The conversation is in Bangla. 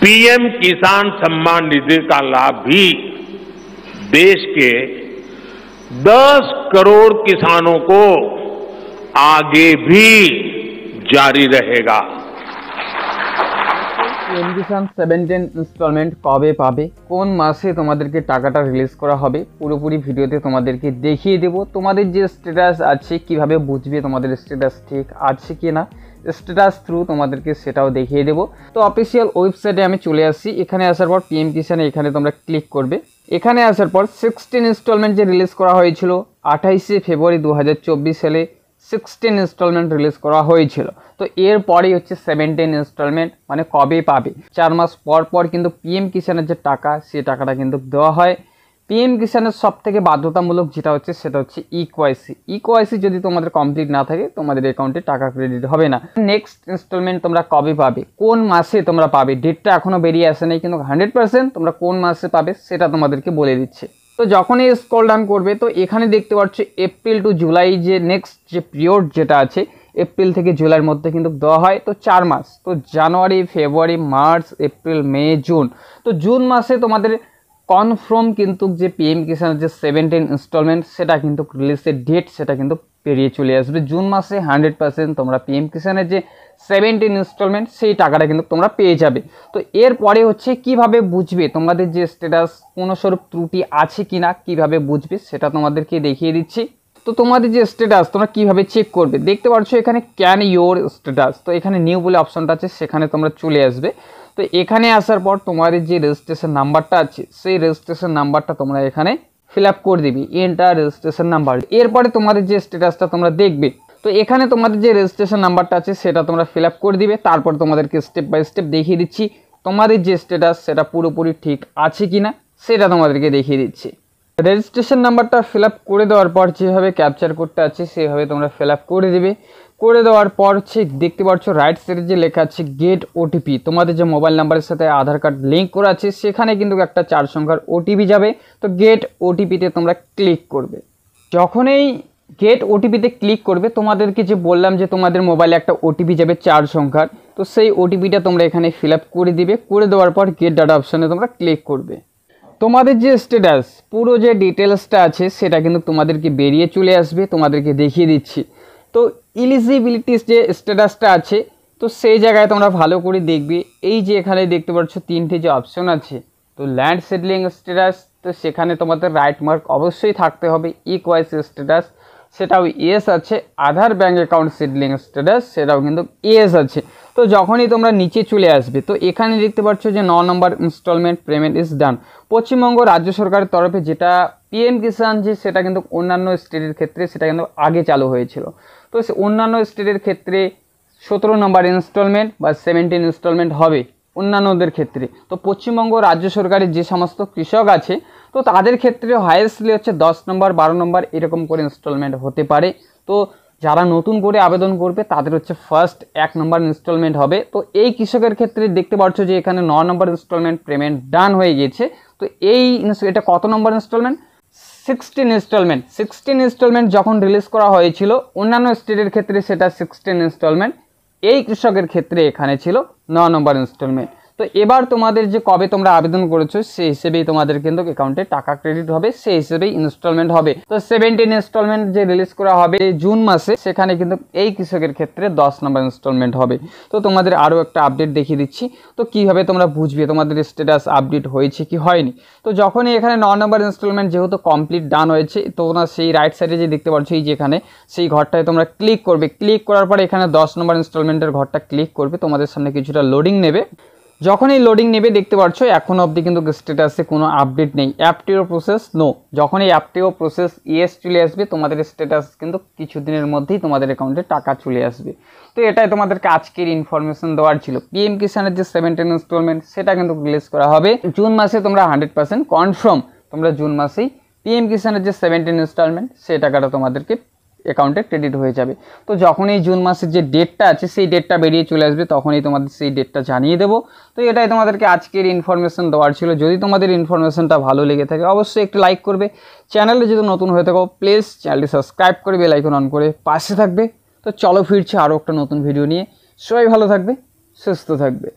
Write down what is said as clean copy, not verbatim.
पीएम किसान सम्मान निधि का लाभ भी देश के 10 करोड़ किसानों को आगे भी जारी रहेगा। पीएम किसान 17 ইনস্টলমেন্ট কবে পাবে, কোন মাসে তোমাদেরকে টাকাটা রিলিজ করা হবে, পুরোপুরি ভিডিওতে তোমাদেরকে দেখিয়ে দেব। তোমাদের যে স্ট্যাটাস আছে কিভাবে বুঝবে তোমাদের স্ট্যাটাস ঠিক আছে কি না, স্ট্যাটাস থ্রু তোমাদেরকে সেটাও দেখিয়ে দেব। তো অফিসিয়াল ওয়েবসাইটে আমি চলে আসছি। এখানে আসার পর পিএম কিষানে এখানে তোমরা ক্লিক করবে। এখানে আসার পর 16 ইনস্টলমেন্ট যে রিলিজ করা হয়েছিল 28শে ফেব্রুয়ারি 2024 সালে 16 ইনস্টলমেন্ট রিলিজ করা হয়েছিল। তো এরপরেই হচ্ছে 17 ইনস্টলমেন্ট, মানে কবে পাবে। 4 মাস পর পর কিন্তু পিএম কিষানের যে টাকা সেই টাকাটা কিন্তু দেওয়া হয়। পিএম কিষানের সব থেকে বাধ্যতামূলক যেটা হচ্ছে সেটা হচ্ছে ইকেওয়াইসি যদি তোমাদের কমপ্লিট না থাকে তোমাদের অ্যাকাউন্টে টাকা ক্রেডিট হবে না। নেক্সট ইনস্টলমেন্ট তোমরা কবে পাবে, কোন মাসে তোমরা পাবে, ডেটটা এখনও বেরিয়ে আসে নাই, কিন্তু 100% তোমরা কোন মাসে পাবে সেটা তোমাদেরকে বলে দিচ্ছে। তো যখনই স্ক্রল ডাউন করবে তো এখানে দেখতে পাচ্ছ এপ্রিল টু জুলাই যে নেক্সট যে পিরিয়ড যেটা আছে, এপ্রিল থেকে জুলাইয়ের মধ্যে কিন্তু দেওয়া হয়। তো 4 মাস, তো জানুয়ারি, ফেব্রুয়ারি, মার্চ, এপ্রিল, মে, জুন। তো জুন মাসে তোমাদের কনফার্ম কিন্তু যে পিএম কিষানের যে 17 ইনস্টলমেন্ট সেটা কিন্তু রিলিজের ডেট সেটা কিন্তু পেরিয়ে চলে আসবে। জুন মাসে 100% তোমরা পিএম কিষানের যে 17 ইনস্টলমেন্ট সেই টাকাটা কিন্তু তোমরা পেয়ে যাবে। তো এরপরে হচ্ছে কিভাবে বুঝবে তোমাদের যে স্ট্যাটাস কোনো স্বরূপ ত্রুটি আছে কি না, কীভাবে বুঝবে সেটা তোমাদেরকে দেখিয়ে দিচ্ছি। তো তোমাদের যে স্ট্যাটাস তোমরা কিভাবে চেক করবে, দেখতে পাচ্ছ এখানে ক্যান ইয়োর স্ট্যাটাস। তো এখানে নিউ বলে অপশনটা আছে, সেখানে তোমরা চলে আসবে। তো এখানে আসার পর তোমাদের যে রেজিস্ট্রেশন নাম্বারটা আছে সেই রেজিস্ট্রেশন নাম্বারটা তোমরা এখানে ফিল আপ করে দিবি, এন্টার রেজিস্ট্রেশন নাম্বার। এরপরে তোমাদের যে স্ট্যাটাসটা তোমরা দেখবে, তো এখানে তোমাদের যে রেজিস্ট্রেশন নাম্বারটা আছে সেটা তোমরা ফিল আপ করে দিবে। তারপর তোমাদেরকে স্টেপ বাই স্টেপ দেখিয়ে দিচ্ছি তোমাদের যে স্ট্যাটাস সেটা পুরোপুরি ঠিক আছে কি না সেটা তোমাদেরকে দেখিয়ে দিচ্ছি। রেজিস্ট্রেশন নাম্বারটা ফিল আপ করে দেওয়ার পর যেভাবে ক্যাপচার করতে আছে সেভাবে তোমরা ফিল আপ করে দিবে। করে দেওয়ার পর হচ্ছে দেখতে পাচ্ছ রাইট সাইডে যে লেখা আছে গেট ওটিপি, তোমাদের যে মোবাইল নাম্বারের সাথে আধার কার্ড লিঙ্ক করা আছে সেখানে কিন্তু একটা 4 সংখ্যার ওটিপি যাবে। তো গেট ওটিপিতে তোমরা ক্লিক করবে। যখন এই গেট ওটিপিতে ক্লিক করবে তোমাদেরকে যে বললাম যে তোমাদের মোবাইলে একটা ওটিপি যাবে 4 সংখ্যার, তো সেই ওটিপিটা তোমরা এখানে ফিল আপ করে দিবে। করে দেওয়ার পর গেট ডাটা অপশানে তোমরা ক্লিক করবে। তোমাদের যে স্ট্যাটাস পুরো যে ডিটেলসটা আছে সেটা কিন্তু তোমাদেরকে বেরিয়ে চলে আসবে, তোমাদেরকে দেখিয়ে দিচ্ছি। তো ইলিজিবিলিটিস যে স্ট্যাটাসটা আছে তো সেই জায়গায় তোমরা ভালো করে দেখবে। এই যে এখানে দেখতে পাচ্ছ 3টে যে অপশন আছে, তো ল্যান্ড সেটলিং স্ট্যাটাস, তো সেখানে তোমাদের রাইট মার্ক অবশ্যই থাকতে হবে। ইকেওয়াইসি স্ট্যাটাস সেটাও ইয়েস আছে। আধার ব্যাঙ্ক অ্যাকাউন্ট সেটলিং স্ট্যাটাস সেটাও কিন্তু ইয়েস আছে। তো যখনই তোমরা নিচে চলে আসবে তো এখানে দেখতে পাচ্ছ যে 9 নম্বর installment payment is done. Paschimbanga রাজ্য সরকারের তরফে যেটা পিএম কিষাণ যে সেটা কিন্তু অন্যান্য স্টেটের ক্ষেত্রে সেটা কিন্তু আগে চালু হয়েছিল। তো অন্যান্য স্টেটের ক্ষেত্রে 17 নম্বর ইনস্টলমেন্ট বা 17 ইনস্টলমেন্ট হবে অন্যান্যদের ক্ষেত্রে। তো পশ্চিমবঙ্গ রাজ্য সরকারের যে সমস্ত কৃষক আছে তো তাদের ক্ষেত্রে হাইয়েস্টলি হচ্ছে 10 নম্বর 12 নম্বর এরকম করে ইনস্টলমেন্ট হতে পারে। তো যারা নতুন করে আবেদন করবে তাদের হচ্ছে ফার্স্ট 1 নম্বর ইনস্টলমেন্ট হবে। তো এই কৃষকের ক্ষেত্রে দেখতে পাচ্ছ যে এখানে 9 নম্বর ইনস্টলমেন্ট পেমেন্ট ডান হয়ে গেছে। তো এটা কত নম্বর ইনস্টলমেন্ট, 16 ইনস্টলমেন্ট। 16 ইনস্টলমেন্ট যখন রিলিজ করা হয়েছিল অন্যান্য স্টেটের ক্ষেত্রে সেটা 16 ইনস্টলমেন্ট, এই কৃষকের ক্ষেত্রে এখানে ছিল 9 নম্বর ইনস্টলমেন্ট। তো এবার তোমাদের যে কবে তোমরা আবেদন করেছো সেই হিসেবেই তোমাদের কিন্তু অ্যাকাউন্টে টাকা ক্রেডিট হবে, সেই হিসেবেই ইনস্টলমেন্ট হবে। তো 17 ইনস্টলমেন্ট যে রিলিজ করা হবে জুন মাসে সেখানে কিন্তু এই কৃষকের ক্ষেত্রে 10 নম্বর ইনস্টলমেন্ট হবে। তো তোমাদের আরও একটা আপডেট দেখিয়ে দিচ্ছি। তো কীভাবে তোমরা বুঝবে তোমাদের স্ট্যাটাস আপডেট হয়েছে কি হয়নি। তো যখনই এখানে 9 নম্বর ইনস্টলমেন্ট যেহেতু কমপ্লিট ডান হয়েছে তোমরা সেই রাইট সাইডে যে দেখতে পাচ্ছ এই যেখানে সেই ঘরটায় তোমরা ক্লিক করবে। ক্লিক করার পরে এখানে 10 নম্বর ইনস্টলমেন্টের ঘরটা ক্লিক করবে। তোমাদের সামনে কিছুটা লোডিং নেবে। যখন এই লোডিং নেবে দেখতে পাচ্ছ এখনও অবধি কিন্তু স্ট্যাটাসে কোনো আপডেট নেই। অ্যাপটিও প্রসেস নো। যখন এই অ্যাপটিও প্রসেস ইয়েস চলে আসবে তোমাদের স্ট্যাটাস কিন্তু কিছুদিনের মধ্যেই তোমাদের অ্যাকাউন্টে টাকা চলে আসবে। তো এটাই তোমাদেরকে আজকের ইনফরমেশন দেওয়ার ছিল। পিএম কিষানের যে 17 ইনস্টলমেন্ট সেটা কিন্তু রিলিজ করা হবে জুন মাসে। তোমরা 100% কনফার্ম তোমরা জুন মাসেই পিএম কিষানের যে 17 ইনস্টলমেন্ট সেই টাকাটা তোমাদেরকে অ্যাকাউন্টে ক্রেডিট হয়ে যাবে। তো যখনই জুন মাসের যে ডেটটা আছে সেই ডেটটা বেরিয়ে চলে আসবে তখনই তোমাদের সেই ডেটটা জানিয়ে দেবো। তো এটাই তোমাদেরকে আজকের ইনফরমেশন দেওয়ার ছিল। যদি তোমাদের ইনফরমেশনটা ভালো লেগে থাকে অবশ্যই একটু লাইক করবে। চ্যানেলে যদি নতুন হয়ে থাকো প্লিজ চ্যানেলটি সাবস্ক্রাইব করে বেল আইকন অন করে পাশে থাকবে। তো চলো ফিরছি আরও একটা নতুন ভিডিও নিয়ে। সবাই ভালো থাকবে, সুস্থ থাকবে।